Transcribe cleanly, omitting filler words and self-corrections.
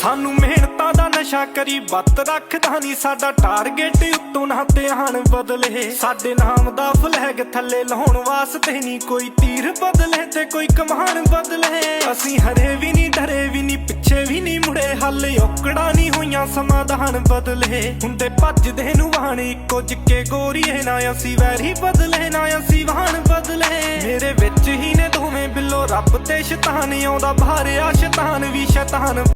ਸਾਨੂੰ ਮਿਹਨਤਾਂ ਦਾ ਨਸ਼ਾ ਕਰੀ ਬੱਤ ਰੱਖਦਾ ਨੀ ਸਾਡਾ ਟਾਰਗੇਟ ਉੱਤੋਂ ਨਾ ਧਿਆਨ ਬਦਲੇ। ਸਾਡੇ ਨਾਮ ਦਾ ਫਲੈਗ ਥੱਲੇ ਲਾਉਣ ਵਾਸਤੇ ਨੀ ਕੋਈ ਤੀਰ ਬਦਲੇ ਤੇ ਕੋਈ ਕਮਾਨ ਬਦਲੇ। ਅਸੀਂ ਹਰੇ ਵੀ ਨੀ ਡਰੇ ਵੀ ਨੀ ਪਿੱਛੇ ਵੀ ਨੀ ਮੁੜੇ, ਹਾਲੇ ਔਕੜਾਂ ਨੀ ਹੋਈਆਂ ਸਮਾਧਾਨ ਬਦਲੇ। ਹੁੰਦੇ ਭੱਜਦੇ ਨੂੰ ਵਾਣ ਇੱਕੋ ਜਿੱਕੇ ਗੋਰੀਏ, ਨਾ ਅਸੀਂ ਵੈਰੀ ਬਦਲੇ ਨਾ ਅਸੀਂ ਵਾਹਨ ਬਦਲੇ। ਮੇਰੇ ਵਿੱਚ ਹੀ ਨੇ ਦੋਵੇਂ ਬਿੱਲੋ ਰੱਬ ਤੇ ਸ਼ੈਤਾਨ, ਆਉਂਦਾ ਬਾਹਰ ਆ ਸ਼ੈਤਾਨ ਵੀ ਸ਼ੈਤਾਨ।